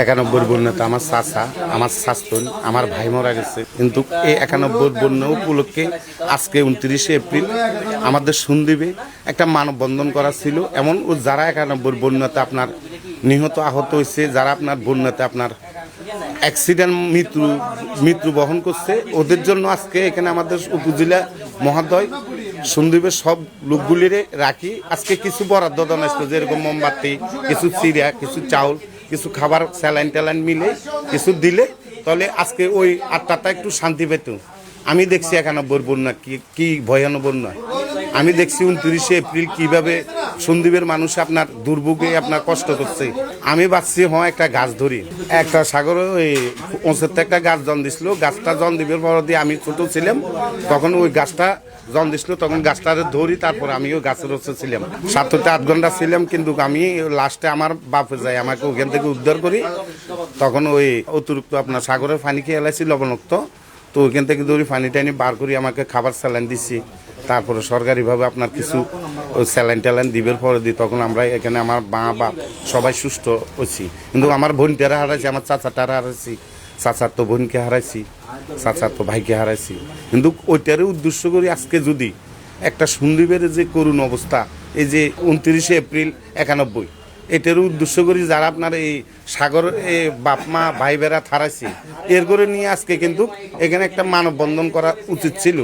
91 বন্যাতে আমার চাচা, আমার শাস্তন, আমার ভাই মারা গেছে। কিন্তু এই 91 বন্যা উপলক্ষে আজকে 29 এপ্রিল আমাদের সন্দ্বীপে একটা মানববন্ধন করা ছিল। এমন যারা 91 বন্যাতে আপনার নিহত আহত হয়েছে, যারা আপনার বন্যাতে আপনার অ্যাক্সিডেন্ট মৃত্যু বহন করছে, ওদের জন্য আজকে এখানে আমাদের উপজেলা মহোদয় সন্দ্বীপের সব লোকগুলিরে রাখি আজকে কিছু বরাদ্দ দেওয়া আসতো, যেরকম মোমবাতি, কিছু চিড়া, কিছু চাউল, কিছু খাবার, স্যালাইন ট্যালাইন মিলে কিছু দিলে তাহলে আজকে ওই আত্মাটা একটু শান্তি পেত। আমি দেখছি 91 বন্যা কি ভয়ানক বন্যা। আমি দেখছি 29 এপ্রিল কিভাবে সন্দ্বীপের মানুষ আপনার দুর্ভোগে আপনার কষ্ট করছে। আমি ভাবছি একটা গাছ ধরি, একটা সাগরে ওই ওঁচেতে একটা গাছ জন দিছিল। গাছটা জন দিবের পর দিয়ে আমি ছোট ছিলাম, তখন ওই গাছটা জন দিছিল, তখন গাছটা ধরি, তারপর আমি ওই গাছের হচ্ছে ছিলাম 7 থেকে 8 ঘন্টা ছিলাম। কিন্তু আমি লাস্টে আমার বাপে যায় আমাকে ওখান থেকে উদ্ধার করি। তখন ওই অতিরিক্ত আপনার সাগরের পানি খেয়ে এলাইছি লবণাক্ত, তো ওইখান থেকে ধরি পানি টানি বার করি, আমাকে খাবার স্যালাইন দিচ্ছি। তারপরে সরকারিভাবে আপনার কিছু ওই স্যালাইন ট্যালাইন দিবের পরে দিই, তখন আমরা এখানে আমার মা বাপ সবাই সুস্থ হচ্ছি। কিন্তু আমার বোনটারা হারাইছি, আমার চাচাটারা হারাইছি, চাচার তো বোনকে হারাইছি, চাচার তো ভাইকে হারাইছি। কিন্তু ওইটারই উদ্দেশ্য করি আজকে যদি একটা সন্দ্বীপের যে করুণ অবস্থা, এই যে 29 এপ্রিল 91, এটার উদ্দেশ্য করি যারা আপনার এই সাগর বাপ মা ভাই বেড়া হারাইছে, এর করে নিয়ে আজকে কিন্তু এখানে একটা মানববন্ধন করা উচিত ছিল।